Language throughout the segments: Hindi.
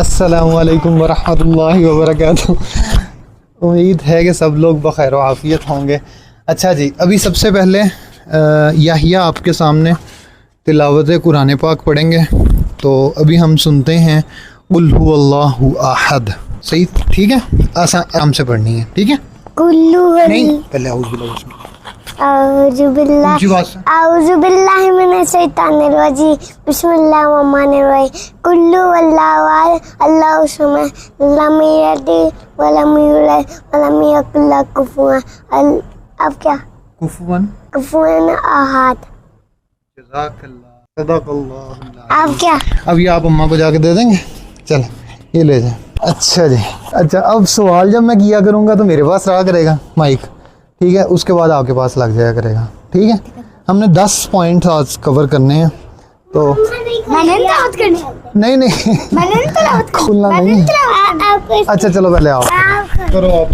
अस्सलामु अलैकुम वरहमतुल्लाहि वबरकातुहू। उम्मीद है कि सब लोग बखैर व आफ़ियत होंगे। अच्छा जी, अभी सबसे पहले याहिया आपके सामने तिलावत कुरान पाक पढ़ेंगे। तो अभी हम सुनते हैं कुल हुवल्लाहु अहद। सही, ठीक है, आराम से पढ़नी है, ठीक है। नहीं, पहले औज़ुबिल्लाहि बिस्मिल्लाहिर्रहमानिर्रहीम कुल्लु वल्लाहु अहद अल्लाहु समद लम यलिद व लम यूलद व लम यकुल लहू कुफुवन अहद। अब क्या? कुफुवन अहद। जज़ाकल्लाह, सदक़ल्लाह। अब क्या? अब ये आप अम्मा को जाके दे देंगे। चल, ये ले जाए। अच्छा जी, अच्छा अब सवाल जब मैं किया करूँगा तो मेरे पास रहा करेगा माइक, ठीक है। उसके बाद आपके पास लग जाया करेगा, ठीक है। हमने 10 पॉइंट आज कवर करने हैं। तो मैंने तिलावत करनी है। नहीं मैंने तिलावत खुलना नहीं। अच्छा चलो पहले आओ करो आप।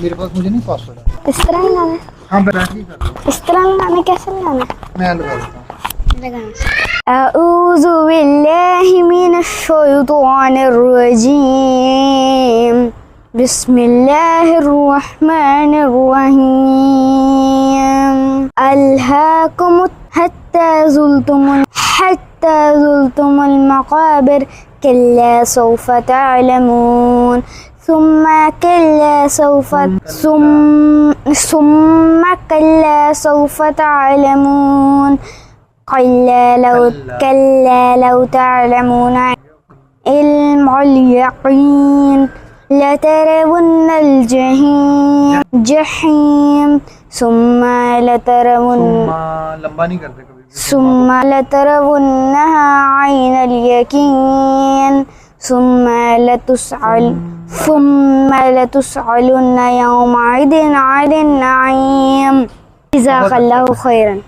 मेरे पास मुझे नहीं पासवर्ड। इस तरह लगाना है। हाँ बैटरी कर लो। इस तरह लगाना, कैसे लगाना? मैं लगा देता हूँ। अऊज़ु बिल्लाहि मिनश शैतानिर रजीम बिस्मिल्लाहिर रहमानिर रहीम अल्हाकुमुत हत्ता ज़ुल्तुमुल मक़ाबिर कल्ला सौफ़ा तअलमून सुम्मा कल्ला सौफ़ा तअलमून कल्ला लौ तअलमून इल्मुल यक़ीन लतरवुन्नल जहीम सुम्मा लंबा नहीं करते कभी। सुम्मा लतरवुन्नहा ऐनल यकीन सुम्मा लतुसअलुन्ना यौमइदिन अनिन नईम। जज़ाकल्लाहु खैरन।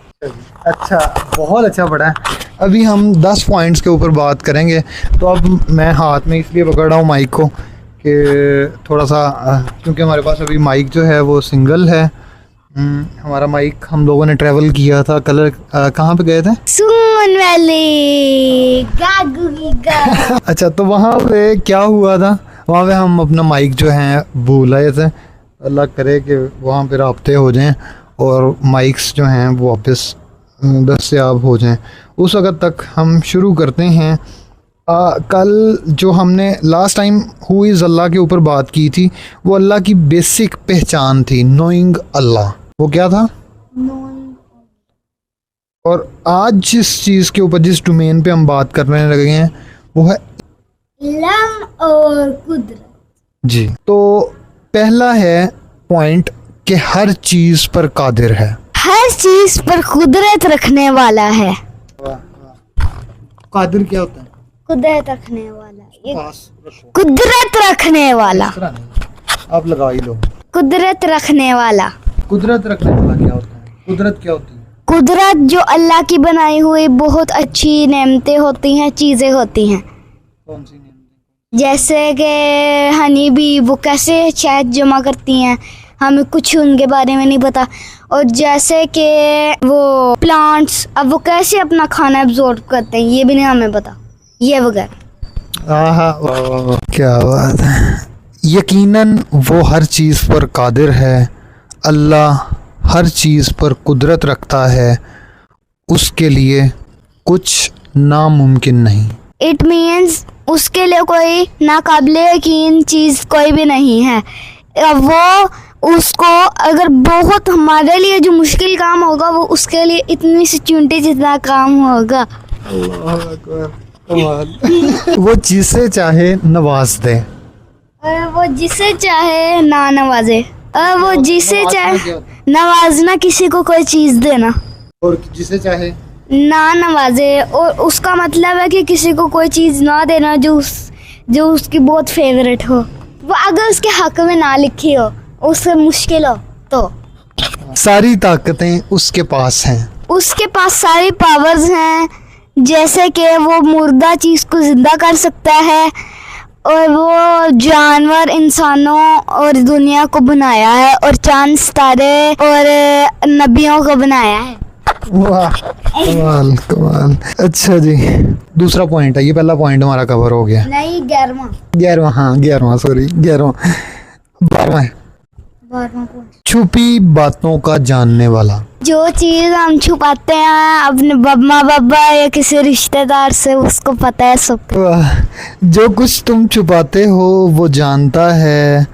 अच्छा, बहुत अच्छा पढ़ा है। अभी हम 10 पॉइंट्स के ऊपर बात करेंगे। तो अब मैं हाथ में इसलिए पकड़ रहा हूँ माइक को कि थोड़ा सा, क्योंकि हमारे पास अभी माइक जो है वो सिंगल है। हमारा माइक हम लोगों ने ट्रैवल किया था, कलर कहाँ पे गए थे? सुमन वैली अच्छा, तो वहाँ पे क्या हुआ था, वहाँ पे हम अपना माइक जो है भूल आए थे। अल्लाह करे कि वहाँ पे राब्ते हो जाएं और माइक्स जो हैं वो वापस दस्तयाब हो जाएं। उस वक़्त तक हम शुरू करते हैं। कल जो हमने लास्ट टाइम हु इज़ अल्लाह के ऊपर बात की थी, वो अल्लाह की बेसिक पहचान थी, नोइंग अल्लाह। वो क्या था? और आज जिस चीज़ के ऊपर, जिस डोमेन पे हम बात करने लगे हैं, वो है इल्म और कुदरत। जी। तो पहला है पॉइंट कि हर चीज़ पर कादिर है, हर चीज पर कुदरत रखने वाला है। कादिर क्या होता है? कुदरत रखने वाला, ये पास रखो। कुदरत रखने वाला, आप लगा ही लो। कुदरत रखने वाला। कुदरत रखने वाला क्या होता है? कुदरत क्या होती है? कुदरत जो अल्लाह की बनाई हुई बहुत अच्छी नेमतें होती हैं, चीज़ें होती हैं। कौन सी नेमतें? जैसे कि हनी भी वो कैसे शहद जमा करती हैं, हमें कुछ उनके बारे में नहीं पता। और जैसे कि वो प्लांट्स, अब वो कैसे अपना खाना एब्जॉर्ब करते हैं, ये भी नहीं हमें पता, ये वगैरह। क्या बात है। यकीनन वो हर चीज़ पर कादिर है। अल्लाह हर चीज़ पर कुदरत रखता है, उसके लिए कुछ नामुमकिन नहीं। इट मीन्स उसके लिए कोई नाकाबिले यकीन चीज़ कोई भी नहीं है। अब वो उसको अगर बहुत हमारे लिए जो मुश्किल काम होगा, वो उसके लिए इतनी सी चुनटी जितना काम होगा। वो जिसे चाहे नवाज दे, और वो जिसे चाहे ना नवाजे, और वो जिसे चाहे नवाजना, किसी को कोई चीज़ देना, और जिसे चाहे ना नवाजे। और उसका मतलब है कि किसी को कोई चीज़ ना देना जो उसकी बहुत फेवरेट हो, वो अगर उसके हक में ना लिखी हो, उससे मुश्किल हो तो। सारी ताकतें उसके पास हैं, उसके पास सारी पावर्स हैं। जैसे कि वो मुर्दा चीज़ को ज़िंदा कर सकता है, और वो जानवर, इंसानों और दुनिया को बनाया है, और चांद सितारे और नबियों को बनाया है। वाह, कमाल कमाल। अच्छा जी, दूसरा पॉइंट है, ये पहला पॉइंट हमारा कवर हो गया। नहीं 11वां 11वां, हाँ 11वां, सॉरी 11वां। 12वां है, 12वां पॉइंट। छुपी बातों का जानने वाला। जो चीज हम छुपाते हैं अपने मम्मा पापा या किसी रिश्तेदार से, उसको पता है सब। वाह, जो कुछ तुम छुपाते हो वो जानता है,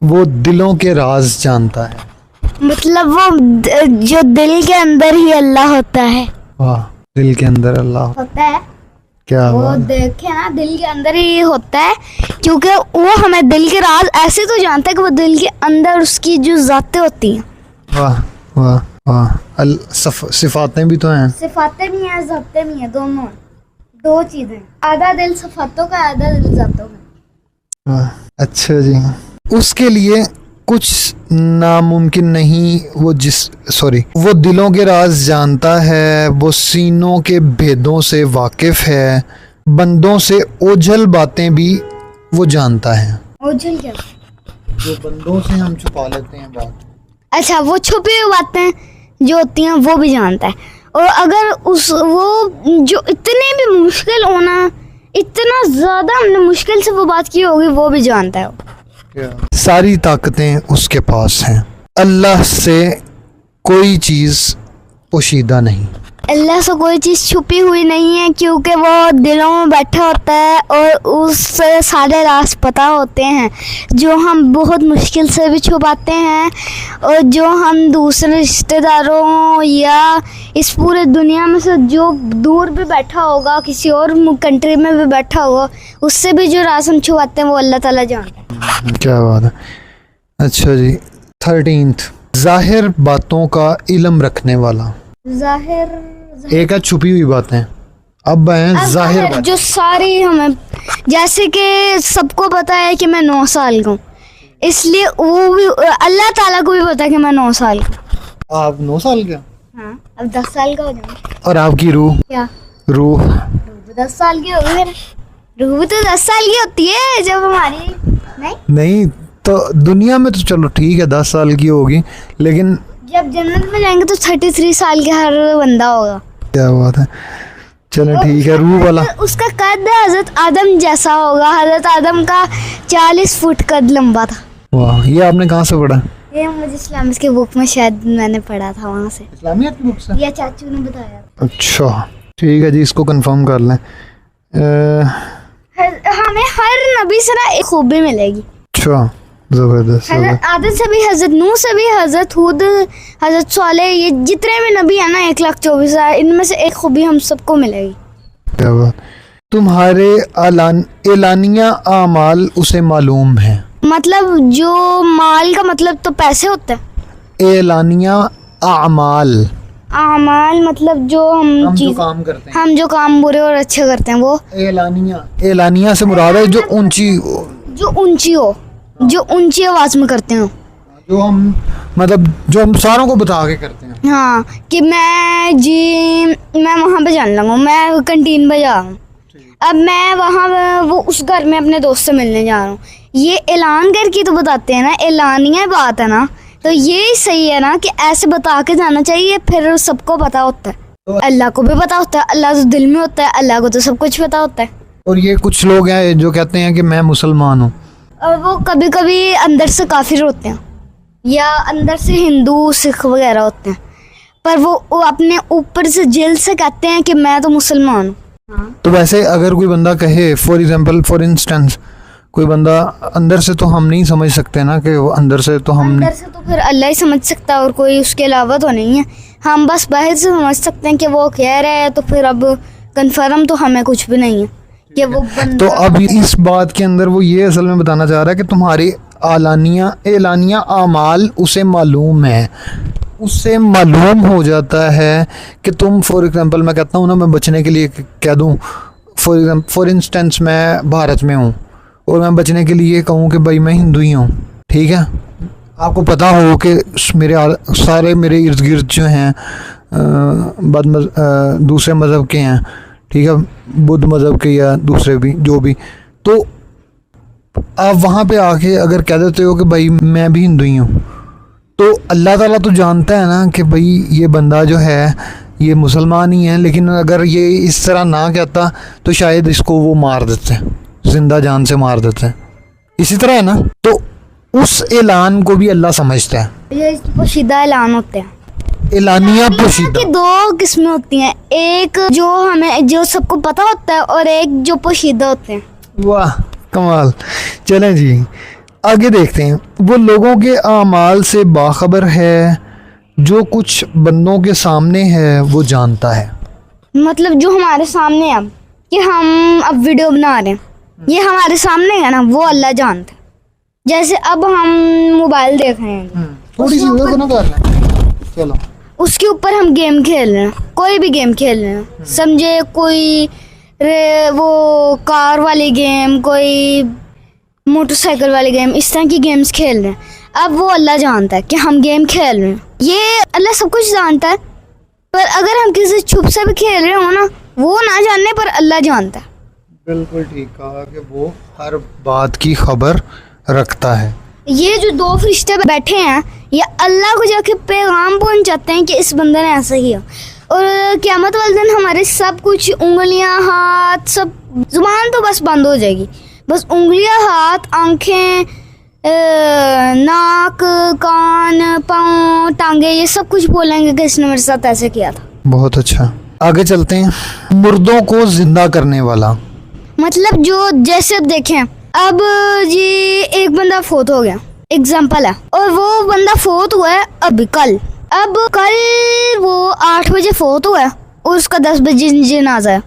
वो दिलों के राज जानता है। मतलब वो जो दिल के अंदर ही अल्लाह होता है। वाह, दिल के अंदर अल्लाह, होता है क्या वो बात। देखे ना, दिल के अंदर ही होता है, क्योंकि वो हमें दिल के राज ऐसे तो जानता है कि वो दिल के अंदर उसकी जो जातें होती हैं। वाह वाह वाह, सिफातें भी तो हैं। सिफातें भी हैं, जातें भी हैं, दोनों दो चीजें। आधा दिल सिफातों का, आधा दिल जातों का। वाह, अच्छा जी। उसके लिए कुछ नामुमकिन नहीं, वो दिलों के राज जानता है, वो सीनों के भेदों से वाकिफ है, बंदों से ओझल बातें भी वो जानता है। ओझल क्या? जो बंदों से हम छुपा लेते हैं बात। अच्छा, वो छुपी हुई बातें जो होती हैं वो भी जानता है। और अगर वो जो इतने भी मुश्किल होना, इतना ज्यादा हमने मुश्किल से वो बात की होगी, वो भी जानता है। सारी ताकतें उसके पास हैं, अल्लाह से कोई चीज पोशीदा नहीं। अल्लाह से कोई चीज़ छुपी हुई नहीं है, क्योंकि वो दिलों में बैठा होता है और उससे सारे राज पता होते हैं, जो हम बहुत मुश्किल से भी छुपाते हैं और जो हम दूसरे रिश्तेदारों या इस पूरे दुनिया में से जो दूर भी बैठा होगा, किसी और कंट्री में भी बैठा होगा, उससे भी जो राज हम छुपाते हैं वो अल्लाह ताला जानता है। क्या बात है। अच्छा जी, 13th, जाहिर बातों का इल्म रखने वाला। जाहिर एक है छुपी हुई बातें, अब है जाहिर बात। जो सारी हमें, जैसे कि सबको पता है कि मैं 9 साल का हूँ, इसलिए वो भी अल्लाह ताला को भी पता है कि मैं 9 साल का। आप 9 साल के? हाँ, अब 10 साल का हो जाऊंगा। और आपकी रूह? क्या रूह? रूह भी 10 साल की होगी मेरे। रूह भी तो 10 साल की होती है जब हमारी नहीं तो दुनिया में तो चलो ठीक है 10 साल की होगी, लेकिन जब जन्नत में जाएंगे तो 33 साल के हर बंदा होगा। क्या बात है, चलो ठीक है। रूह वाला उसका कद हजरत आदम जैसा होगा। हजरत आदम का 40 फुट कद लंबा था। वाह, ये आपने कहाँ से पढ़ा? ये मुझे इस्लामिक की बुक में शायद मैंने पढ़ा था, वहाँ से। इस्लामियत की बुक से? या चाचू ने बताया। अच्छा ठीक है जी, इसको कंफर्म कर लें। हमें हर नबी से ना एक खूबी मिलेगी। अच्छा, जबरदस्त। हजरत आदम से भी, हजरत नूह से भी, हजरत हुद, हजरत सालेह, ये जितने भी नबी है ना 1,24,000, इनमें से एक खूबी हम सबको मिलेगी। क्या बात। तुम्हारे एलानिया आमाल उसे मालूम है। मतलब जो माल का मतलब तो पैसे होते हैं। एलानिया आमाल, आमाल मतलब जो हम जो काम करते हैं, हम जो काम बुरे और अच्छे करते हैं वो। एलानिया से मुराद है जो ऊंची हो, जो ऊंची आवाज में करते हैं, जो हम मतलब जो हम सारों को बता के करते हैं। हाँ, कि मैं वहाँ पे जान लगा, मैं कैंटीन पे जा रहा हूँ, अब मैं वहाँ वो उस घर में अपने दोस्त से मिलने जा रहा हूँ, ये ऐलान करके तो बताते हैं ना, ऐलानिया बात है ना, तो ये सही है ना कि ऐसे बता के जाना चाहिए, फिर सबको पता होता है। तो अल्लाह को भी पता होता है, अल्लाह तो दिल में होता है, अल्लाह को तो सब कुछ पता होता है। और ये कुछ लोग हैं जो कहते हैं कि मैं मुसलमान हूँ, और वो कभी कभी अंदर से काफिर होते हैं या अंदर से हिंदू सिख वगैरह होते हैं, पर वो अपने ऊपर से दिल से कहते हैं कि मैं तो मुसलमान हूँ। तो वैसे अगर कोई बंदा कहे, फॉर इंस्टेंस कोई बंदा अंदर से, तो हम नहीं समझ सकते ना कि वो अंदर से तो हम अंदर से तो फिर अल्लाह ही समझ सकता है और कोई उसके अलावा तो नहीं है। हम बस बाहर से समझ सकते हैं कि वो कह रहा है, तो फिर अब कंफर्म तो हमें कुछ भी नहीं है कि वो तो अब इस बात के अंदर वो ये असल में बताना चाह रहा है कि तुम्हारी एलानिया आमाल उसे मालूम है, उससे मालूम हो जाता है कि तुम, फॉर एग्जांपल मैं कहता हूँ ना, मैं बचने के लिए कह दूँ, फॉर इंस्टेंस मैं भारत में हूँ और मैं बचने के लिए कहूँ कि भाई मैं हिंदू ही हूँ, ठीक है, आपको पता हो कि सारे मेरे इर्द गिर्द जो हैं दूसरे मज़हब के हैं, ठीक है, बुद्ध मज़हब के या दूसरे भी जो भी, तो आप वहाँ पे आके अगर कह देते हो कि भाई मैं भी हिंदू ही हूँ, तो अल्लाह ताला तो जानता है ना कि भाई ये बंदा जो है ये मुसलमान ही हैं, लेकिन अगर ये इस तरह ना कहता तो शायद इसको वो मार देते, जिंदा जान से मार देते। इसी तरह है ना, तो उस ऐलान को भी अल्लाह समझता है। ये पोशीदा ऐलान होते हैं। एलानिया पोशीदा कि दो किस्में होती हैं, एक जो सबको पता होता है और एक जो पोशीदा होते हैं। वाह कमाल। चलें जी आगे देखते हैं। वो लोगों के आमाल से बाखबर है, जो कुछ बंदों के सामने है वो जानता है। मतलब जो हमारे सामने है, कि हम अब वीडियो बना रहे हैं, ये हमारे सामने है ना, वो अल्लाह जानता है। जैसे अब हम मोबाइल देख रहे हैं, थोड़ी सी वो ना कर रहे हैं, चलो उसके ऊपर हम गेम खेल रहे हैं, कोई भी गेम खेल रहे हैं, समझे कोई वो कार वाली गेम, कोई मोटरसाइकिल वाली गेम, इस तरह की गेम्स खेल रहे हैं। अब वो अल्लाह जानता है कि हम गेम खेल रहे हैं, ये अल्लाह सब कुछ जानता है। पर अगर हम किसी छुप से भी खेल रहे हो ना, वो ना जानने पर अल्लाह जानता है। बिल्कुल ठीक कहा कि वो हर बात की खबर रखता है। ये जो दो फरिश्ते बैठे हैं, ये अल्लाह को जाके पैगाम पहुंचाते हैं कि इस बंदे ने ऐसा किया। और क़यामत वाले दिन हमारे सब कुछ, उंगलियां, हाथ, सब, जुबान तो बस बंद हो जाएगी, बस उंगलियां, हाथ, आंखें, नाक, कान, पाँव, टांगे, ये सब कुछ बोलेंगे कि इसने मेरे साथ ऐसे किया था। बहुत अच्छा, आगे चलते हैं। मुर्दों को जिंदा करने वाला, मतलब जो, जैसे अब देखें, अब ये एक बंदा फोत हो गया, एग्जाम्पल है, और वो बंदा फोत हुआ है अभी कल। अब कल वो 8 बजे फोत हुआ है और उसका 10 बजे जनाजा है।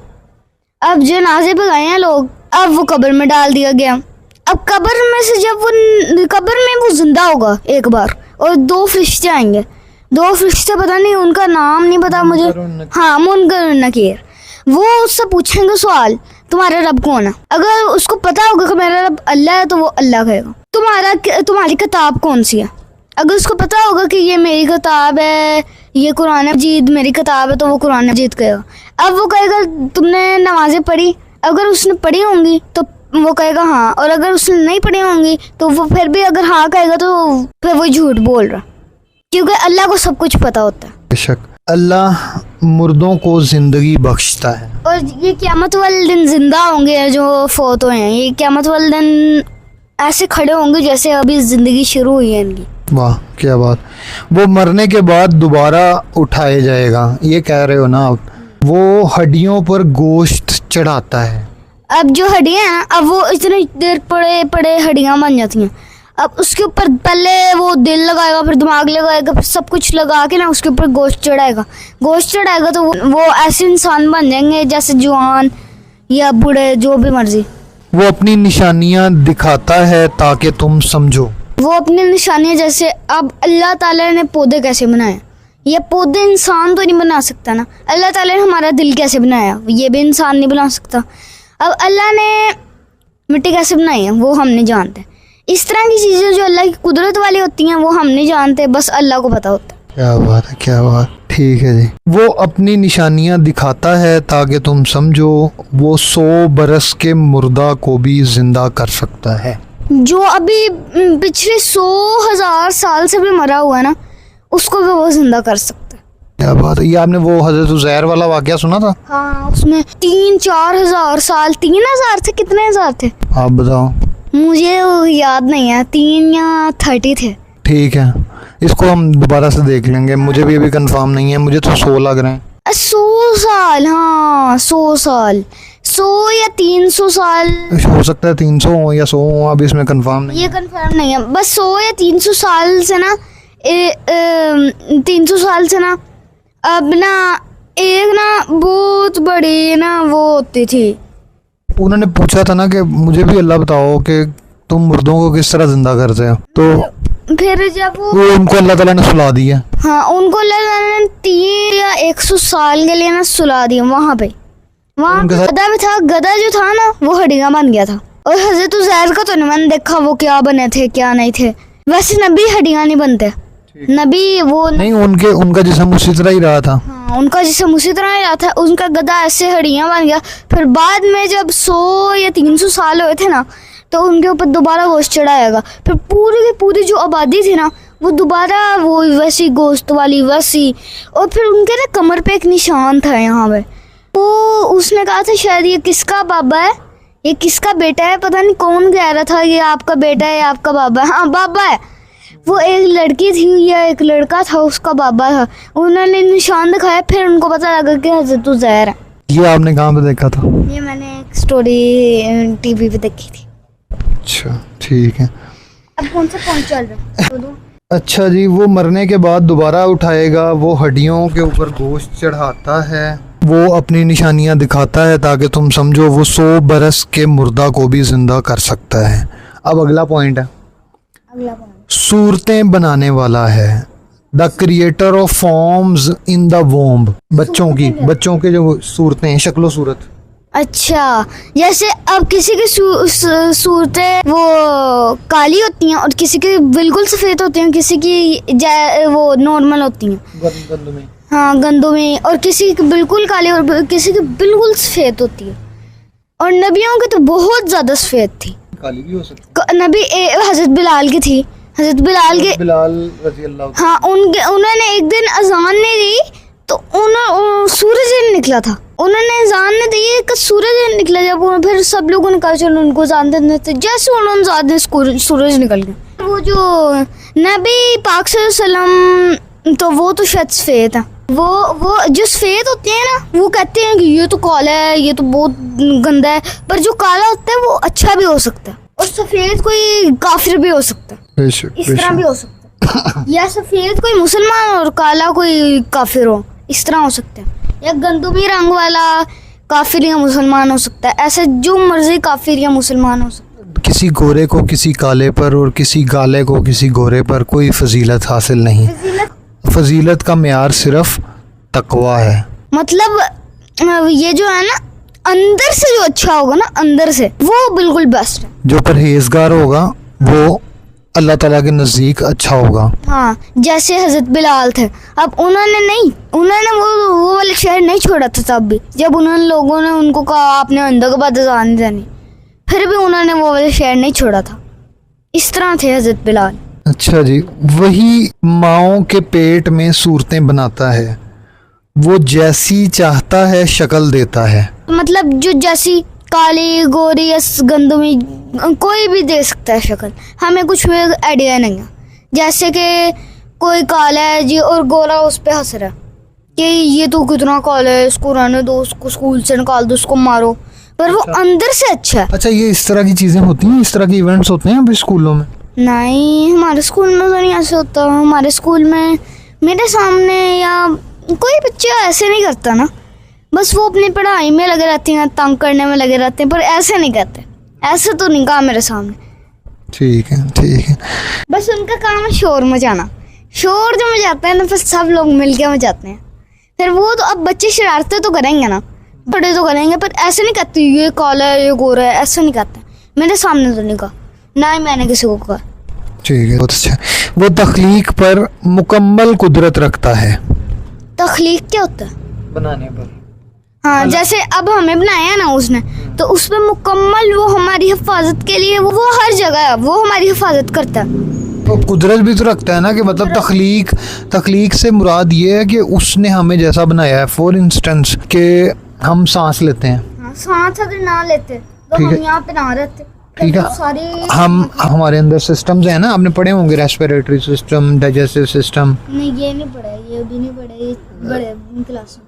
अब जनाजे पे गए हैं लोग, अब वो कब्र में डाल दिया गया। अब कब्र में से जब वो कब्र में वो जिंदा होगा एक बार, और 2 फरिश्ते आएंगे, 2 फरिश्ते, पता नहीं उनका नाम नहीं पता मुझे, हाँ, मुनकर और नकीर। वो उससे पूछेंगे सवाल, तुम्हारा रब कौन है? अगर उसको पता होगा कि मेरा रब अल्लाह है तो वो अल्लाह कहेगा। तुम्हारी किताब कौन सी है? अगर उसको पता होगा कि ये मेरी किताब है, ये कुरान मजीद मेरी किताब है, तो वो कुरान मजीद कहेगा। अब वो कहेगा तुमने नमाजें पढ़ी? अगर उसने पढ़ी होंगी तो वो कहेगा हाँ, और अगर उसने नहीं पढ़ी होंगी तो वो फिर भी अगर हाँ कहेगा तो फिर वो झूठ बोल रहा, क्योंकि अल्लाह को सब कुछ पता होता है। बेशक अल्लाह मुर्दों को जिंदगी बख्शता है। और ये क़यामत वाले दिन जिंदा होंगे जो फोत हुए हैं, ये क़यामत वाले दिन ऐसे खड़े होंगे जैसे अभी जिंदगी शुरू हुई है इनकी। वाह क्या बात। वो मरने के बाद दोबारा उठाए जाएगा, ये कह रहे हो ना आप। वो हड्डियों पर गोश्त चढ़ाता है। अब जो हड्डियां हैं, अब वो इतनी देर पड़े पड़े हड्डियां बन जाती हैं। अब उसके ऊपर पहले वो दिल लगाएगा, फिर दिमाग लगाएगा, फिर सब कुछ लगा के ना उसके ऊपर गोश्त चढ़ाएगा। गोश्त चढ़ाएगा तो वो ऐसे इंसान बन जाएंगे जैसे जवान या बूढ़े, जो भी मर्जी। वो अपनी निशानियां दिखाता है ताकि तुम समझो। वो अपनी निशानियां, जैसे अब अल्लाह ताला ने पौधे कैसे बनाए, ये पौधे इंसान तो नहीं बना सकता ना। अल्लाह ताला ने हमारा दिल कैसे बनाया, ये भी इंसान नहीं बना सकता। अब अल्लाह ने मिट्टी कैसे बनाई है वो हम नहीं जानते। इस तरह की चीज़ें जो अल्लाह की कुदरत वाली होती हैं वो हम नहीं जानते, बस अल्लाह को पता होता है। क्या बात है, क्या बात। ठीक है जी। वो अपनी निशानियां दिखाता है ताकि तुम समझो। वो 100 बरस के मुर्दा को भी जिंदा कर सकता है। जो अभी पिछले 100,000 साल से भी मरा हुआ है ना, उसको भी वो जिंदा कर सकता है। क्या बात है। ये आपने वो हजरत उज़ैर वाला वाकया सुना था? हाँ, उसमें 3-4 हजार साल, 3,000 थे, कितने हजार थे आप बताओ। मुझे याद नहीं है, 3 या 30 थे। ठीक है, इसको हम दोबारा से देख लेंगे, मुझे भी अभी कंफर्म नहीं है, मुझे तो 100 लग रहे हैं। 100 साल, हाँ 100 साल, 100 या 300 साल हो सकता है, 300 हो या 100 हो, अब इसमें कंफर्म नहीं। ये कंफर्म नहीं है, बस 100 या 300 साल से ना 300 साल से ना अब ना एक ना बहुत बड़ी ना वो होती थी। उन्होंने पूछा था ना कि मुझे भी अल्लाह बताओ कि तुम मुर्दों को किस तरह जिंदा करते हो, तो फिर जब वो उनको अल्लाह ताला ने सुला दिया। हाँ, उनको अल्लाह ताला ने 3 या 100 साल के लिए ना सुला दिया। वहाँ पे उनके साथ- गधा भी था, गधा जो था ना वो हड्डियां बन गया था। और हजरत उज़ैर का तो नहीं मैंने देखा वो क्या बने थे क्या नहीं थे। वैसे नबी हड्डियां नहीं बनते, नबी वो नहीं, उनका जिस्म उसी तरह ही रहा था। हाँ, उनका जिस्म उसी तरह ही रहा था, उनका गधा ऐसे हड्डियां बन गया। फिर बाद में जब 100 या 300 साल हुए थे ना, तो उनके ऊपर दोबारा गोश्त चढ़ाएगा। फिर पूरी की पूरी जो आबादी थी ना वो दोबारा वो वैसी गोश्त वाली वैसी, और फिर उनके ना कमर पे एक निशान था यहाँ पे। वो उसने कहा था शायद ये किसका बाबा है, ये किसका बेटा है, पता नहीं कौन कह रहा था ये आपका बेटा है, आपका बाबा है। हाँ बाबा है। वो एक लड़की थी या एक लड़का था, उसका बाबा था। उन्होंने निशान दिखाया, फिर उनको पता लगा कि हज़रत उज़ैर है। ये आपने कहाँ पे देखा था? ये मैंने एक स्टोरी टीवी पे देखी थी। अच्छा ठीक है। अब कौन सा पॉइंट चल रहा है? तो अच्छा जी, वो मरने के बाद दोबारा उठाएगा, वो हड्डियों के ऊपर गोश्त चढ़ाता है, वो अपनी निशानियां दिखाता है ताकि तुम समझो वो 100 बरस के मुर्दा को भी जिंदा कर सकता है। अब अगला पॉइंट है, अगला पॉइंट सूरतें बनाने वाला है। The creator of forms in the womb, बच्चों के जो सूरतें हैं, शक्लो सूरत। अच्छा, जैसे अब किसी की सूरतें वो काली होती हैं और किसी की बिल्कुल सफ़ेद होती हैं, किसी की वो नॉर्मल होती हैं, हाँ गंदों में, और किसी की बिल्कुल काली और किसी की बिल्कुल सफ़ेद होती है। और नबियों की तो बहुत ज़्यादा सफ़ेद थी, काली भी हो सकती नबी हज़रत बिलाल की थी, हज़रत बिलाल के, बिलाल रज़ी अल्लाह। हाँ उन्होंने एक दिन अजान नहीं दी तो सूरज निकला था, उन्होंने अजान नहीं दी कि सूरज निकला, जब फिर सब लोगों ने कहा चलो उनको अजान देते थे, जैसे उन्होंने अजान दी सूरज निकल गया। वो जो नबी पाक सल्लल्लाहु अलैहि वसल्लम, तो वो तो शायद सफ़ेद है, वो जो सफ़ेद होते हैं ना, वो कहते हैं कि ये तो काला है, ये तो बहुत गंदा है, पर जो काला होता है वो अच्छा भी हो सकता है, और सफ़ेद कोई काफिर भी हो सकता है, इस तरह भी हो सकता है, या सफ़ेद कोई मुसलमान और काला कोई काफिर हो, इस तरह हो सकता है, या गंदमी रंग वाला काफिर या मुसलमान हो सकता है, ऐसे जो मर्जी काफिर या मुसलमान हो सकता है। किसी गोरे को किसी काले पर और किसी काले को किसी गोरे पर कोई फजीलत हासिल नहीं। फजीलत का मेयार सिर्फ तकवा है। मतलब ये जो है ना, अंदर से जो अच्छा होगा ना, अंदर से, वो बिल्कुल बेस्ट है। जो परहेजगार होगा वो अल्लाह ताला के नज़दीक अच्छा होगा। हाँ, जैसे हज़रत बिलाल थे, अब उन्होंने वो वाले शहर नहीं छोड़ा था, तब भी जब उन्होंने लोगों ने उनको कहा आपने अंदर के बाद अज़ान देनी, फिर भी उन्होंने वो वाले शहर नहीं छोड़ा था। इस तरह थे हज़रत बिलाल। अच्छा जी, वही माओं के पेट में सूरतें बनाता है, वो जैसी चाहता है शक्ल देता है। मतलब जो जैसी काली गोरी या गंदमी कोई भी दे सकता है शक्ल, हमें कुछ भी आइडिया नहीं है। जैसे कि कोई काला है जी और गोरा उस पर हंस रहा है कि ये तो कितना काला है, इसको रहने दो, उसको स्कूल से निकाल दो, उसको मारो, पर वो अंदर से अच्छा है। अच्छा, ये इस तरह की चीज़ें होती हैं, इस तरह के इवेंट्स होते हैं अभी स्कूलों में? नहीं, हमारे स्कूल में तो नहीं ऐसे होता। हमारे स्कूल में मेरे सामने या कोई बच्चा ऐसे नहीं करता ना, बस वो अपनी पढ़ाई में लगे रहते हैं, तंग करने में लगे रहते हैं, पर ऐसे नहीं करते, ऐसे तो नहीं कहा मेरे सामने। ठीक है। बस उनका काम है शोर मचाना, शोर जो मचाते हैं ना, फिर सब लोग मिलके मचाते हैं। फिर वो तो अब बच्चे शरारतें तो करेंगे ना, बड़े तो करेंगे, पर ऐसे नहीं कहते ये काला है ये गोरा है, ऐसा नहीं कहते मेरे सामने तो नहीं कहा, ना ही मैंने किसी को कहा। ठीक है, बहुत अच्छा। वो तख्लीक पर मुकम्मल कुदरत रखता है। तख्लीक क्या होता है? बनाने पर। हाँ, जैसे अब हमें बनाया ना उसने, तो उसमें मुकम्मल वो हमारी हिफाजत के लिए, वो हर जगह वो हमारी हिफाजत करता है। तो कुदरत भी तो रखता है ना, कि मतलब तख्लीक से मुराद ये है कि उसने हमें जैसा बनाया है। फॉर इंस्टेंस कि हम सांस लेते हैं, हाँ, सांस अगर ना लेते तो हम यहाँ पे ना रहते। ठीक है, हम हमारे अंदर सिस्टम्स हैं ना, आपने पढ़े होंगे, रेस्पिरेटरी सिस्टम, डाइजेस्टिव सिस्टम। नहीं, ये नहीं पढ़ा, ये भी नहीं पढ़ा, ये बड़े क्लास में।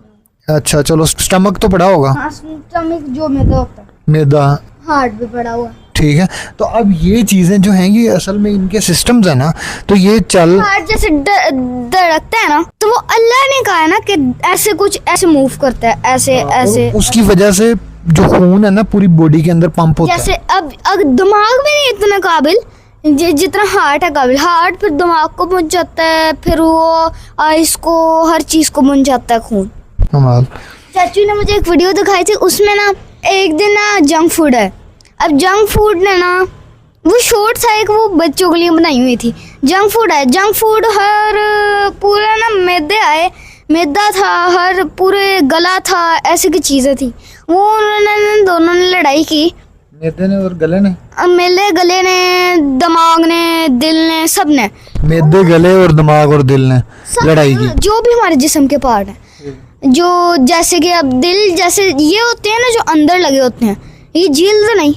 अच्छा चलो, स्टमक तो पढ़ा होगा। हाँ, स्टमक जो मैदा होता है, मैदा। हार्ट भी पढ़ा हुआ। ठीक है, तो अब ये चीजें जो हैं, ये असल में इनके सिस्टम्स है ना, तो ये हार्ट जैसे धड़कता है ना, तो वो अल्लाह ने कहा है ना कि ऐसे कुछ ऐसे मूव करता है, ऐसे उसकी वजह से जो खून है ना पूरी बॉडी के अंदर पंप होता है। जैसे अब दिमाग में नहीं इतना काबिल जितना हार्ट है काबिल, हार्ट फिर दिमाग को पहुंच जाता है, फिर वो आइस को, हर चीज को पहुंच जाता है खून। कमाल। चाचू ने मुझे एक वीडियो दिखाई थी, उसमें ना एक दिन ना जंक फूड है, अब जंक फूड ने ना वो शॉर्ट था एक, वो बच्चों के लिए बनाई हुई थी। जंक फूड है, जंक फूड हर पूरा ना मैदा था, हर पूरे गला था, ऐसी की चीजें थी। वो उन्होंने दोनों ने लड़ाई की, मैदे ने और गले ने, मेले गले ने, दिमाग ने, दिल ने, सब ने। मैदे, गले और दिमाग और दिल ने लड़ाई की। जो भी हमारे जिस्म के पार्ट हैं, जो जैसे कि अब दिल जैसे ये होते हैं ना जो अंदर लगे होते हैं, ये जिल्द नहीं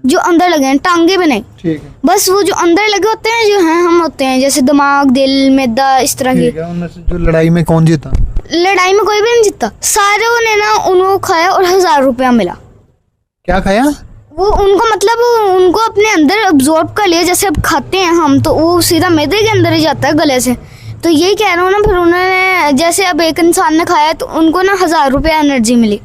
जो अंदर लगे हैं, टांगे भी नहीं, ठीक है, बस वो जो अंदर लगे होते हैं जो हैं हम होते हैं, जैसे दिमाग, दिल, मैदा, इस तरह की। ठीक है। उनमें से जो लड़ाई में कौन जीता? लड़ाई में कोई भी नहीं जीतता, सारों ने ना उनको खाया और 1000 रुपया मिला। क्या खाया? वो उनको मतलब उनको अपने अंदर अब्जॉर्ब कर लिया, जैसे अब खाते हैं हम तो वो सीधा मैदे के अंदर ही जाता है गले से। तो यही कह रहा हूँ ना, फिर उन्होंने जैसे अब एक इंसान ने खाया तो उनको ना 1000 रुपया एनर्जी मिली।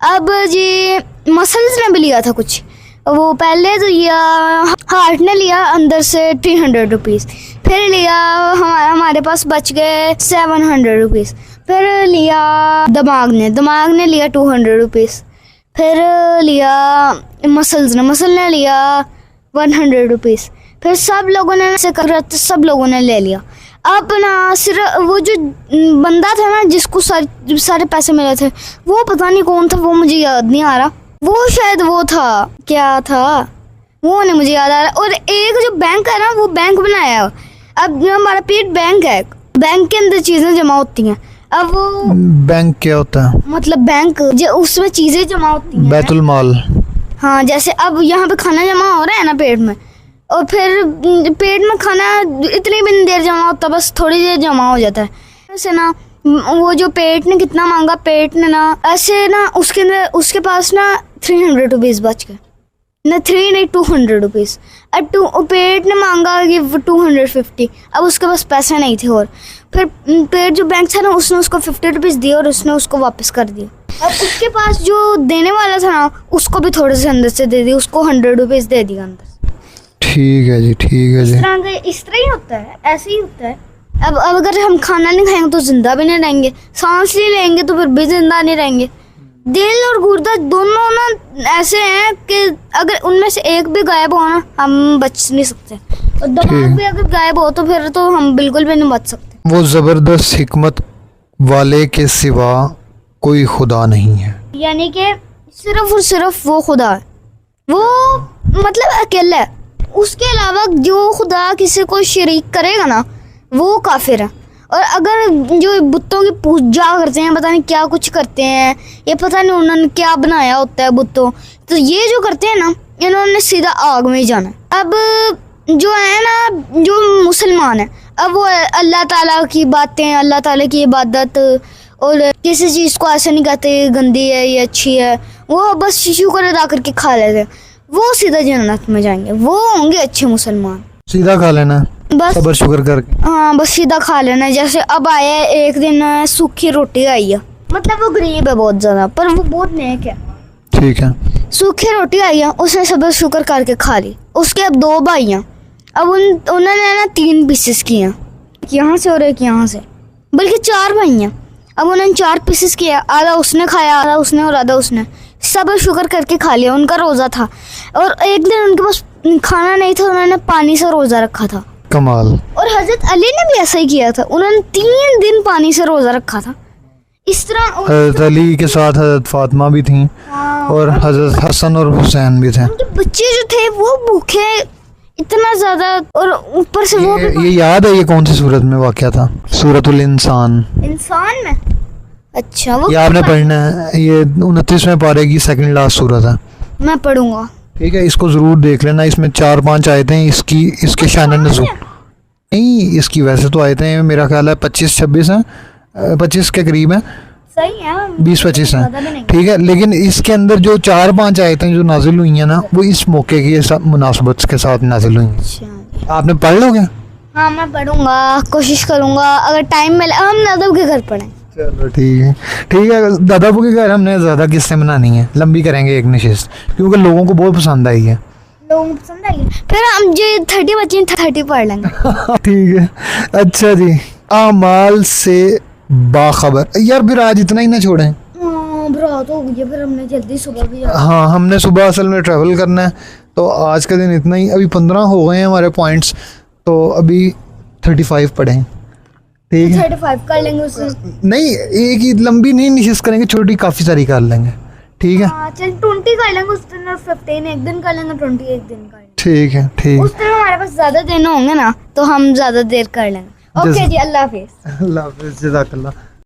अब जी मसल्स ने भी लिया था कुछ, वो पहले तो लिया हार्ट ने लिया अंदर से 300 रुपीज़, फिर लिया हमारे पास बच गए 700 रुपीज़, फिर लिया दिमाग ने लिया 200 रुपीज़, फिर लिया मसल ने लिया 100 रुपीज़, फिर सब लोगों ने ऐसे कर सब लोगों ने ले लिया। अब ना सिर्फ वो जो बंदा था ना जिसको सारे पैसे मिले थे, वो पता नहीं कौन था, वो मुझे याद नहीं आ रहा, वो शायद वो था, क्या था वो नहीं मुझे याद आ रहा। और एक जो बैंक है ना, वो बैंक बनाया, अब हमारा पेट बैंक है, बैंक के अंदर चीज़ें जमा होती हैं। अब वो बैंक क्या होता है? मतलब बैंक जो उसमें चीज़ें जमा होती हैं, बैतुल माल। हाँ, जैसे अब यहाँ पे खाना जमा हो रहा है ना पेट में, और फिर पेट में खाना इतनी भी नहीं देर जमा होता, बस थोड़ी देर जमा हो जाता है। ऐसे ना वो जो पेट ने कितना मांगा, पेट ने ना ऐसे ना उसके अंदर उसके पास ना 300 रुपीज़ बच गए ना, 3 नहीं 200 रुपीज़। अब पेट ने मांगा कि 250, अब उसके पास पैसे नहीं थे, और फिर पेट जो बैंक था ना उसने उसको 50 रुपीज़ दिए और उसने उसको वापस कर दिया। अब उसके पास जो देने वाला था ना उसको भी थोड़े से अंदर से दे दिया, उसको 100 रुपीज़ दे दिया अंदर से। ठीक है जी, ठीक है जी। इस तरह ही होता है, ऐसे ही होता है। अब अगर हम खाना नहीं खाएंगे तो जिंदा भी नहीं रहेंगे, सांस नहीं लेंगे तो फिर भी जिंदा नहीं रहेंगे। दिल और गुर्दा दोनों ना ऐसे हैं कि अगर उनमें से एक भी गायब हो ना हम बच नहीं सकते, और दिमाग भी अगर गायब हो तो फिर तो हम बिल्कुल भी नहीं बच सकते। वो ज़बरदस्त हिकमत वाले के सिवा कोई खुदा नहीं है, यानी कि सिर्फ और सिर्फ वो खुदा है, वो मतलब अकेला है, उसके अलावा जो खुदा किसी को शरीक करेगा ना वो काफिर है। और अगर जो बुतों की पूजा करते हैं, पता नहीं क्या कुछ करते हैं, ये पता नहीं उन्होंने क्या बनाया होता है बुतों, तो ये जो करते हैं ना इन्होंने सीधा आग में ही जाना है। अब जो है ना जो मुसलमान है, अब वो अल्लाह ताला की बातें, अल्लाह ताला की इबादत, और किसी चीज़ को ऐसे नहीं कहते गंदी है ये अच्छी है, वो बस शुक्र अदा करके खा लेते हैं, वो सीधा जन्नत में जाएंगे, वो होंगे अच्छे मुसलमान। सीधा खा लेना बस सबर शुक्र करके। हाँ, बस सीधा खा लेना। जैसे अब आया एक दिन सूखी रोटी आई है, मतलब वो गरीब है बहुत ज़्यादा पर वो बहुत नेक है, ठीक है। सूखी रोटी आई है, उसने सबर शुक्र करके खा ली। उसके अब 2 भाई हैं, अब उन्होंने ना 3 पीसेस किए हैं, यहाँ से और एक यहाँ से, बल्कि 4 भाई हैं। अब उन्होंने 4 पीसेस किया, आधा उसने खाया, आधा उसने और आधा उसने, सबर शुक्र करके खा लिया। उनका रोज़ा था और एक दिन उनके पास खाना नहीं था, उन्होंने पानी से रोज़ा रखा था। कमाल। और हजरत अली ने भी ऐसा ही किया था, उन्होंने 3 दिन पानी से रोज़ा रखा था। इस तरह हजरत अली के साथ हजरत फातिमा भी थी, और हजरत हसन और हुसैन भी थे। उनके बच्चे जो थे वो भूखे इतना ज़्यादा, और ऊपर से वो ये याद है ये कौन सी सूरत में वाक़या था? सूरतुल इंसान। इंसान में, अच्छा वो ये आपने पढ़ना है, ये 29वें पारे की सेकंड लास्ट सूरत है। मैं पढ़ूंगा, ठीक है, इसको ज़रूर देख लेना। इसमें 4-5 आयतें इसके शान नज़ूल नहीं, इसकी वैसे तो आयतें मेरा ख्याल है 25-26 हैं, 25 के करीब हैं, सही है, 20-25 हैं, ठीक है। लेकिन इसके अंदर जो 4-5 आयतें जो नाजिल हुई हैं ना वो इस मौके की मुनासबत के साथ नाजिल हुई हैं। अच्छा आपने पढ़ लोगे? हाँ मैं पढ़ूंगा, कोशिश करूंगा, अगर टाइम मिले हम दादा के घर पढ़ें। चलो ठीक है, ठीक है। दादाबू के घर हमने ज़्यादा किस्से बनानी है, लंबी करेंगे एक नशिस्त, क्योंकि लोगों को बहुत पसंद आई है। लोगों को पसंद आई, फिर हम जो 30 बच्चे 30 पढ़ लेंगे। ठीक है, अच्छा जी। आमाल से बाखबर यार, फिर आज इतना ही ना छोड़ें। रात हो गई है, फिर हमने जल्दी सुबह भी जाना। हाँ, हमने सुबह असल में ट्रैवल करना है, तो आज का दिन इतना ही। अभी 15 हो गए हैं हमारे पॉइंट्स, तो अभी 35 पढ़ें, ठीक है? 35 कर लेंगे उससे। नहीं, एक ही लंबी नहीं निशिस्त करेंगे, छोटी काफ़ी सारी कर लेंगे, ठीक है हाँ चल 20 कर लेंगे उस दिन, और 15 एक दिन कर लेंगे, 20 एक दिन कर लेंगे। ठीक है ठीक उस दिन हमारे पास ज्यादा दिन होंगे ना, तो हम ज्यादा देर कर लेंगे। ओके जैसे- जी, अल्लाह हाफिज। अल्लाह हाफिज़, जज़ाकल्लाह।